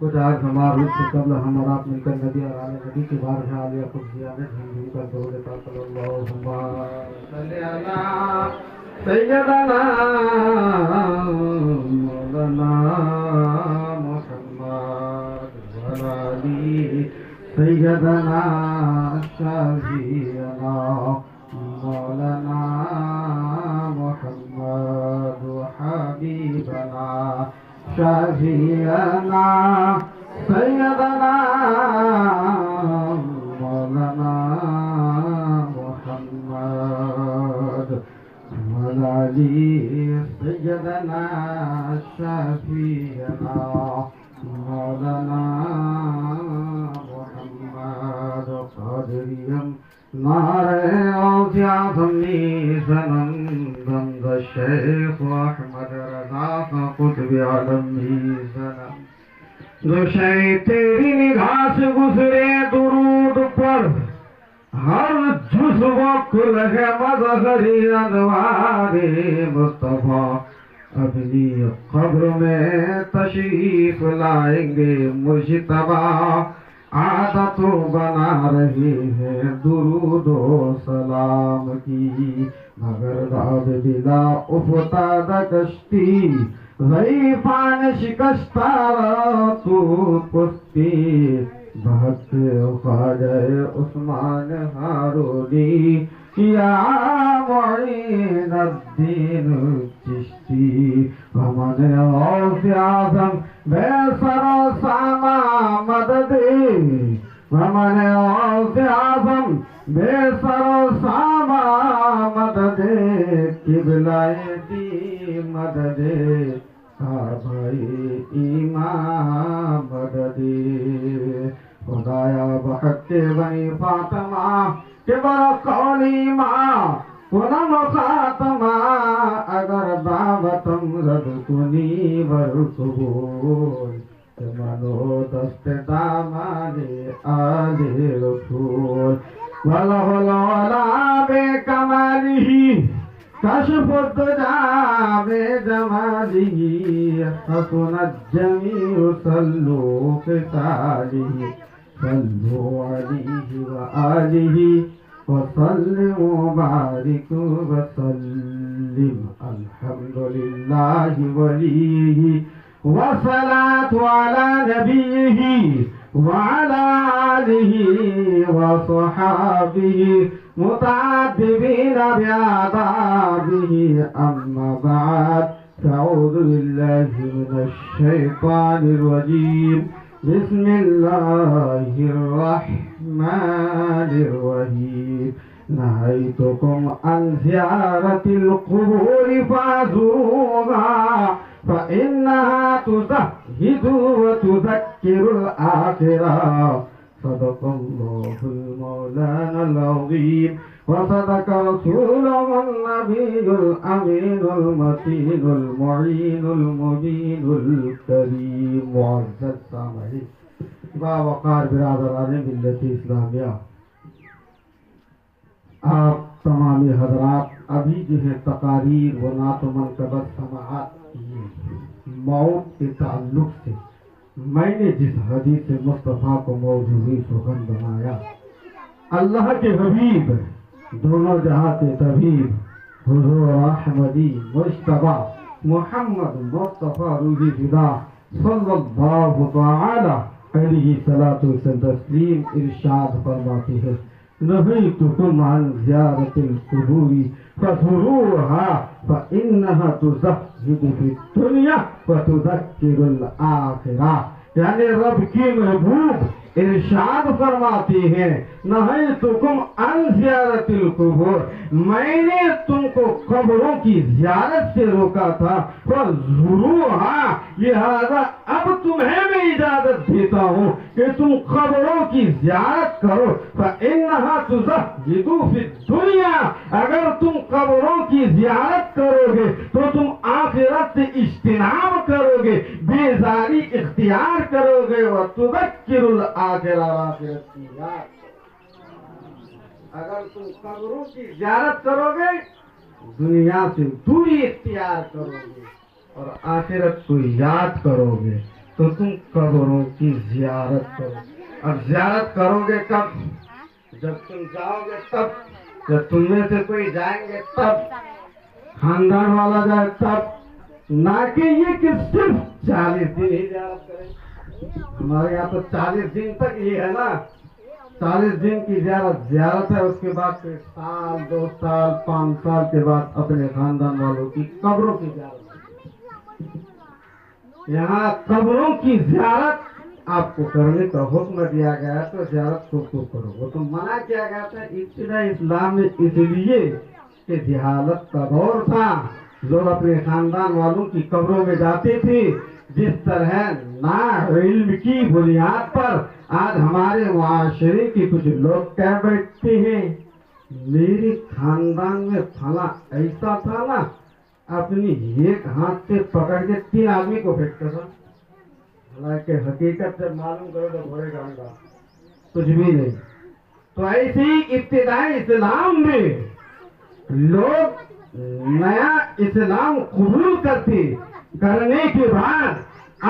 کچھ آج ہمارے سے قبل ہم اور آپ مل کر نبی اور آل نبی کی بارگاہ عالیہ قدسیہ میں جھوم جھوم کر درود پاک صلی اللہم صلی علی سیدنا مولانا محمد وعلی سیدنا شفیعنا مولانا محمد حبیبنا شفیعنا سیدنا مولانا محمد وعلی سیدنا شفیعنا مولانا محمد قادریم نارے اوزیاء سنم بند شیخ احمد رضا قطب عالمی سنم جو شے تیری نگاہ سے گزرے درود پر ہر جزو کل ہے مظہری انوار مصطفیٰ اپنی قبر میں تشریف لائیں گے مجتبی عادت بنا رہے ہیں درود و سلام کی مگر داد بلا افتاد کشتی ضعیفان شکستہ تو پستی بہت خواجہ عثمان ہارونی یا معین الدین چشتی ومن غوث اعظم بے سر و ساما مدد ومن غوث اعظم بے سر و ساما مدد قبلہ دی مدد کعبہ ایمان مدد خدایا بحق کے بنی فاطمہ کہ برقولی ماں کنم خاتمہ اگر دعوتم رد کنی برقبول منو دست دامان آل رسول والولا بے کمالی کشف الدجا بے جمالی حسن الجمیع صلو قتالی صلو علیہ وآلہ وسلم بارک وسلم الحمدللہ ولیہ والصلاة على نبيه وعلى آله وصحابه متعذبين بعذابه أما بعد فأعوذ بالله من الشيطان الرجيم بسم الله الرحمن الرحيم نهيتكم عن زيارة القبور فازوروها فإنها تزهد وتذكر الآخرة صدق الله المولانا العظيم وصدق رسوله النبي الأمين المتين المعين المبين الكريم معزز سامعين باوقار برادران ملت اسلامیہ، آپ تمامی حضرات ابھی جو ہے تقاریر و نعت و منقبت سماعت کیے موت کے تعلق سے میں نے جس حدیث مصطفیٰ کو موضوعی سخن بنایا، اللہ کے حبیب دونوں جہاں کے طبیب حضور احمدی مجتبی محمد مصطفیٰ روحی فدا صلی اللہ تعالی علیہ صلاۃ وسلم ارشاد فرماتے ہیں نہیتکم عن زیارت القبور فزوروها فإنها تزهد في الدنيا وتذكر الآخرة، یعنی رب کی محبوب ارشاد فرماتی ہیں نہیتکم عن زیارت القبور، میں نے تم کو قبروں کی زیارت سے روکا تھا، فزوروها لہذا اب تمہیں میں اجازت دیتا ہوں کہ تم قبروں کی زیارت کرو، فإنها تزهد في الدنيا، اگر تم قبروں کی زیارت کرو گے تو تم آخرت سے اجتناب کرو گے، بیزاری اختیار کرو گے، وتذکر الآخرہ، آخرت کی یاد۔ اگر تم قبروں کی زیارت کرو گے دنیا سے دوری اختیار کرو گے اور آخرت کو یاد کرو گے تو تم قبروں کی زیارت کرو. اب زیارت کرو گے کب؟ جب تم جاؤ گے تب. جب تم میں سے کوئی جائیں گے تب. خاندان والا جائے تب. نہ کہ یہ کہ صرف 40 دن ہی زیارت کریں. ہمارے یہاں تو 40 دن تک یہ ہے نا. 40 دن کی زیارت ہے. اس کے بعد پھر سال 2 سال 5 سال کے بعد اپنے خاندان والوں کی قبروں کی زیارت. یہاں قبروں کی زیارت آپ کو کرنے کا حکم دیا گیا ہے تو زیارت کو کرو. وہ تو منع کیا گیا تھا ابتدا اسلام میں اس لیے کہ جہالت کا دور تھا. لوگ اپنے خاندان والوں کی قبروں میں جاتے تھے. جس طرح نا علم کی بنیاد پر آج ہمارے معاشرے کے کچھ لوگ کہہ بیٹھتے ہیں میرے خاندان میں فلاں ایسا تھا نا, اپنی ایک ہاتھ سے پکڑ کے 3 آدمی کو پھینکتا تھا. حالانکہ حقیقت سے معلوم کرو تو بڑے گا کچھ بھی نہیں. تو ایسے ہی ابتدائی اسلام میں لوگ نیا اسلام قبول کرنے کے بعد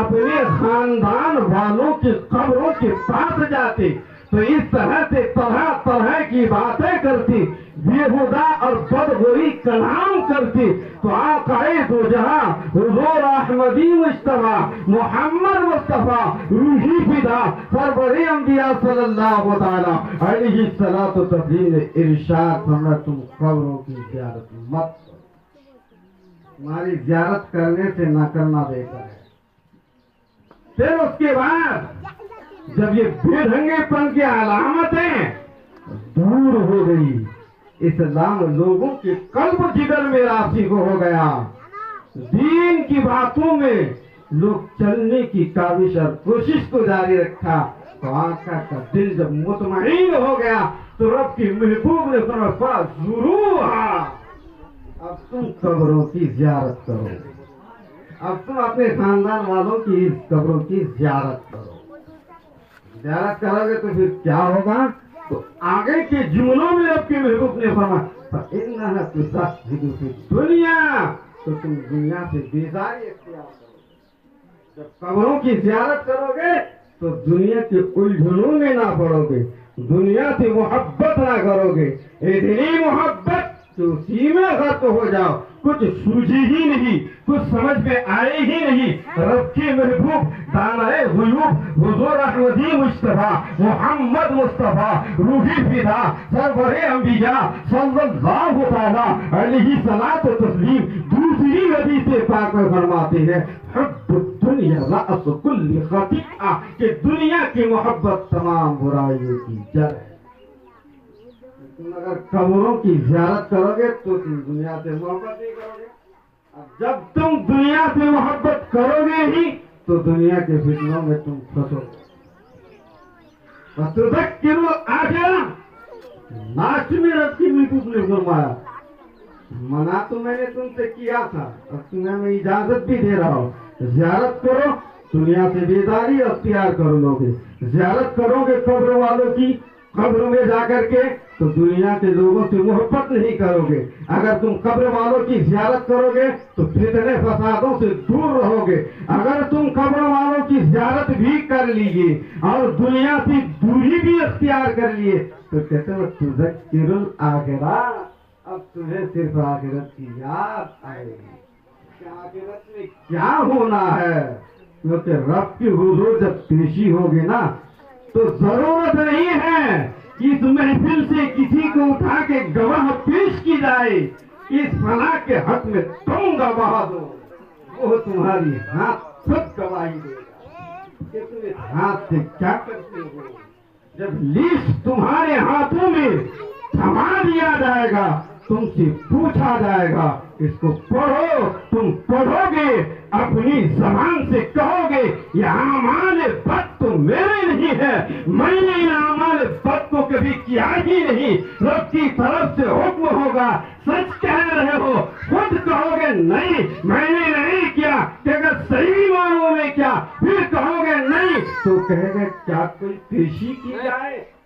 اپنے خاندان والوں کی قبروں کے پاس جاتے تو اس طرح سے طرح طرح کی باتیں کرتی, بیہودہ اور بدگوئی کلام کرتی. تو آقا دو جہاں حضور احمدی مجتبی محمد مصطفیٰ روحی فدا سرور انبیاء صلی اللہ تعالی علیہ الصلوۃ والتسلیم نے ارشاد فرمایا تم قبروں کی زیارت مت کرو. ہماری زیارت کرنے سے نہ کرنا بہتر ہے. پھر اس کے بعد جب یہ بے ڈھنگے پن کی علامتیں دور ہو گئی, اسلام لوگوں کے قلب جگر میں راسخ ہو گیا, دین کی باتوں میں لوگ چلنے کی کاوش اور کوشش کو جاری رکھا, تو آقا کا دل جب مطمئن ہو گیا تو رب کی محبوب نے فرمایا ضرور. اب تم قبروں کی زیارت کرو. اب تم اپنے خاندان والوں کی قبروں کی زیارت کرو. زیارت کرو گے تو پھر کیا ہوگا؟ تو آگے کے جملوں میں رب کے محبوب نے فرمایا فَإِنَّهَا تُسَعِّدُ فِي الدُّنْيَا, تو تم دنیا سے بیزاری اختیار کرو. جب قبروں کی زیارت کرو گے تو دنیا کے الجھنوں میں نہ پڑو گے, دنیا سے محبت نہ کرو گے. اتنی محبت تو اسی میں غرق ہو جاؤ, کچھ سوجی ہی نہیں, کچھ سمجھ میں آئے ہی نہیں. رب کی محبوب دانائے غیوب حضور احمدی مصطفیٰ محمد مصطفیٰ روحی فدا سرور انبیاء صلی اللہ تعالی علیہ الصلوۃ والتسلیم دوسری حدیث پاک میں فرماتے ہیں حب الدنیا رأس کل خطیئہ, کہ دنیا کی محبت تمام برائیوں کی جڑ ہے. تم اگر قبروں کی زیارت کرو گے تو تم دنیا سے محبت نہیں کرو گے. اب جب تم دنیا سے محبت کرو گے ہی تو دنیا کے فتنوں میں تم پھنسو گے. وَتُذَكِّرُ الْآخِرَةَ, لاسٹ میں رب کی محبوب نے فرمایا منع تو میں نے تم سے کیا تھا, اب تمہیں میں اجازت بھی دے رہا ہوں, زیارت کرو, دنیا سے بیداری اختیار کر لو گے. زیارت کرو گے قبر والوں کی, قبر میں جا کر کے تو دنیا کے لوگوں سے محبت نہیں کرو گے. اگر تم قبر والوں کی زیارت کرو گے تو فتنے فسادوں سے دور رہو گے. اگر تم قبر والوں کی زیارت بھی کر لیجیے اور دنیا سے دوری بھی اختیار کر لیے تو کہتے ہیں تذکر الآخرہ, اب تمہیں صرف آخرت کی یاد آئے گی کہ آخرت میں کیا ہونا ہے. کیونکہ رب کی حضور جب پیشی ہوگی نا تو ضرورت نہیں ہے اس محفل سے کسی کو اٹھا کے گواہ پیش کی جائے اس فلاں کے حق میں تم گواہ دو, وہ تمہاری ہاتھ خود گواہی دے گا کہ تم اس ہاتھ سے کیا کرتے ہو. جب لیسٹ تمہارے ہاتھوں میں تھما دیا جائے گا تم سے پوچھا جائے گا اس کو پڑھو, تم پڑھو گے اپنی زبان سے کہو گے یہ اعمال بد تو میرے نہیں ہے, میں نے ان اعمال بد کو کبھی کیا ہی نہیں. رب کی طرف سے حکم ہوگا سچ کہہ رہے ہو, خود کہو گے نہیں میں نے نہیں کیا, کہ اگر صحیح معنوں میں کیا پھر کہو گے نہیں تو کہے گا کیا کوئی پیشی کی جائے,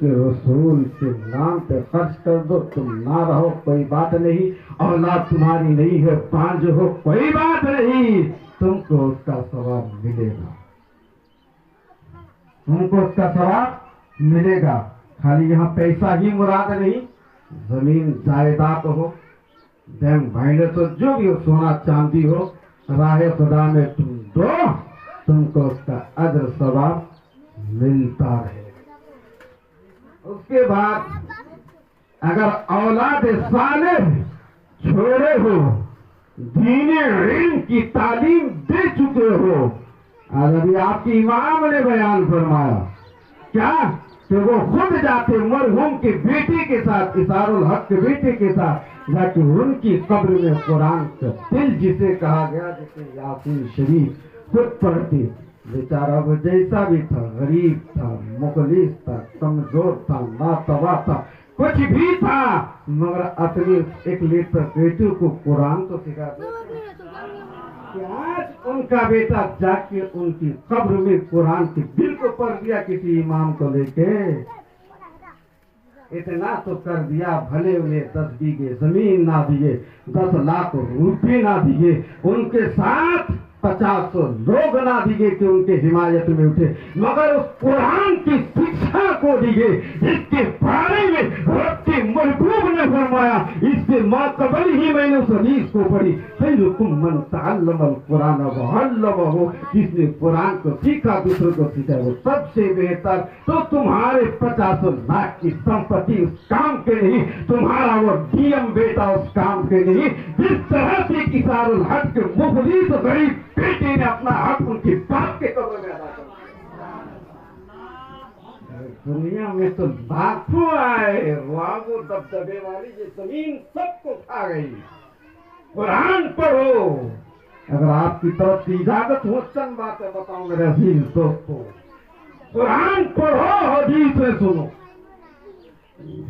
کے رسول کے نام پہ خرچ کر دو، تم نہ رہو کوئی بات نہیں، اولاد تمہاری نہیں ہے پانچ ہو کوئی بات نہیں، تم کو اس کا ثواب ملے گا، تم کو اس کا ثواب ملے گا۔ خالی یہاں پیسہ ہی مراد نہیں، زمین جائیداد ہو، بینک بیلنس ہو، جو بھی ہو، سونا چاندی ہو، راہ خدا میں تم دو، تم کو اس کا اجر ثواب ملتا رہے۔ اس کے بعد اگر اولاد صالح چھوڑے ہو، دین علم کی تعلیم دے چکے ہو، آج ابھی آپ کی امام نے بیان فرمایا کیا کہ وہ خود جاتے مرحوم کے بیٹے کے ساتھ، اثار الحق کے بیٹے کے ساتھ جا کے ان کی قبر میں قرآن کا دل جسے کہا گیا، جسے یاسین شریف خود پڑھتے، بیچارہ وہ جیسا بھی تھا، غریب تھا، مخلص تھا، کمزور تھا، ناتواں تھا، کچھ بھی تھا، مگر اپنی ایک لیٹر بیٹے کو قرآن تو سکھا دیا کہ آج ان کا بیٹا جا کے ان کی قبر میں قرآن کے دل کو پڑھ دیا کسی امام کو لے کے، اتنا تو کر دیا، بھلے انہیں 10 بیگھے زمین نہ دیے، 10 لاکھ روپے نہ دیے، ان کے ساتھ 50 لوگ نہ دیے کہ ان کے حمایت میں اٹھے، مگر اس قرآن کی شکشا کو دیے جس کے بارے میں رب کے محبوب نے فرمایا، اس سے ماں قبل ہی میں نے اس حدیث کو پڑھی، خیرکم من تعلم القرآن وعلمہ، جس نے قرآن کو سیکھا دوسروں کو سکھایا وہ سب سے بہتر۔ تو تمہارے 50 لاکھ کی سمپتی اس کام کے نہیں، تمہارا وہ ڈی ایم بیٹا اس کام کے نہیں، جس طرح سے اثار الحق کے مخلص غریب بیٹے نے اپنا حق ان کی باپ کے قبر میں ادا کیا۔ دنیا میں تو لاکھوں آئے، واگو دبدبے والی یہ زمین سب کو کھا گئی۔ قرآن پڑھو، اگر آپ کی طرف سے اجازت ہو چند باتیں بتاؤں میرے عزیز دوستو، قرآن پڑھو، حدیث میں سنو۔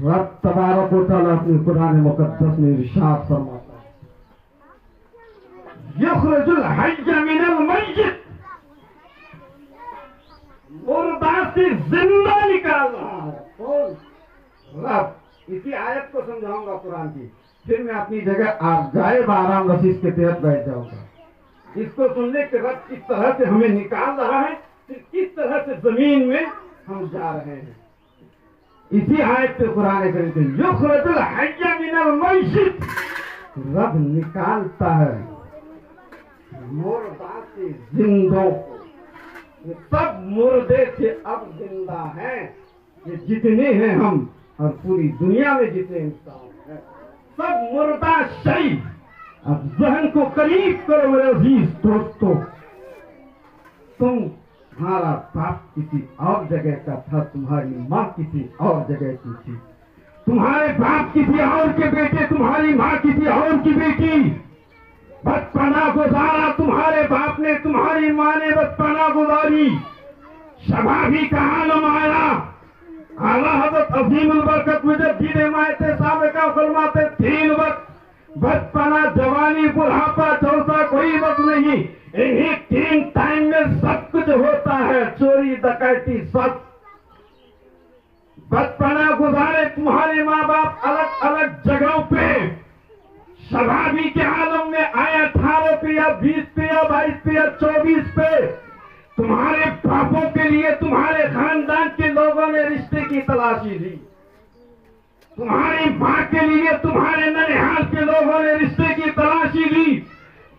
رب تبارک و تعالیٰ اپنے قرآن مقدس میں ارشاد فرماتا ہے، یخرج الحی من المیت، مردہ سے زندہ نکال رہا ہے کون؟ رب۔ اسی آیت کو سمجھاؤں گا قرآن کی، پھر میں اپنی جگہ آپ جائے بآرام نشست کے تحت بیٹھ جاؤں گا۔ اس کو سننے کے رب کس طرح سے ہمیں نکال رہا ہے، پھر کس طرح سے زمین میں ہم جا رہے ہیں۔ اسی آیت پہ قرآن کریم کے یخرج الحی من المیت، رب نکالتا ہے مردہ سے زندوں کو۔ یہ سب مردے تھے اب زندہ ہیں، یہ جتنے ہیں ہم اور پوری دنیا میں جتنے انسان ہیں سب مردہ شہید۔ اب ذہن کو قریب کرو میرے عزیز دوستو، تمہارا باپ کسی اور جگہ کا تھا، تمہاری ماں کسی اور جگہ کی تھی، تمہارے باپ کسی اور کے بیٹے، تمہاری ماں کسی اور کی بیٹی، بچپنا گزارا تمہارے باپ نے، تمہاری ماں نے بچپنا گزاری، شبابی کا عالم آیا۔ اعلیٰ حضرت عظیم البرکت مجدد مایت سابقہ فرماتے 3 وقت، بچپنا، جوانی، بڑھاپا، جوسا، کوئی وقت نہیں، انہی 3 ٹائم میں سب کچھ ہوتا ہے، چوری ڈکیتی سب۔ بچپنا گزارے تمہارے ماں باپ الگ الگ جگہوں پہ، شبابی کے عالم میں آئے 18 پہ یا 20 پہ یا 22 پہ یا 24 پہ، تمہارے باپوں کے لیے تمہارے خاندان کے لوگوں نے رشتے کی تلاشی لی، تمہاری ماں کے لیے تمہارے ننیحال کے لوگوں نے رشتے کی تلاشی لی،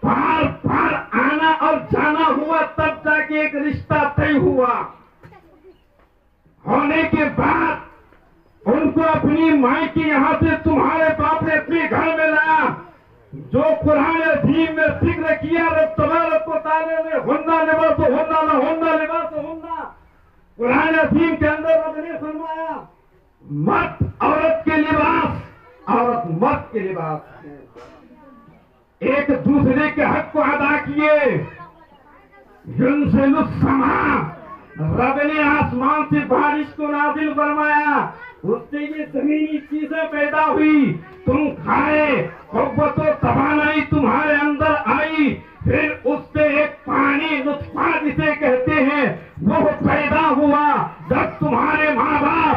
بار بار آنا اور جانا ہوا، تب جا کے ایک رشتہ طے ہوا۔ ہونے کے بعد ان کو اپنی ماں کی یہاں سے تمہارے باپ نے اپنے گھر میں لایا، جو قرآن عظیم میں ذکر کیا رب تبارک و تعالیٰ نے، ہننا لباس ہننا نہ ہننا لباس ہننا، قرآن عظیم کے اندر رب نے فرمایا مرد عورت کے لباس، عورت مرد کے لباس ہیں، ایک دوسرے کے حق کو ادا کیے۔ ينزل السماء، رب نے آسمان سے بارش کو نازل فرمایا، اس سے یہ زمینی چیزیں پیدا ہوئی، تم کھائے، قوت و توانائی تمہارے اندر آئی، پھر اس سے ایک پانی نطفہ جسے کہتے ہیں وہ پیدا ہوا۔ جب تمہارے ماں باپ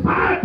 60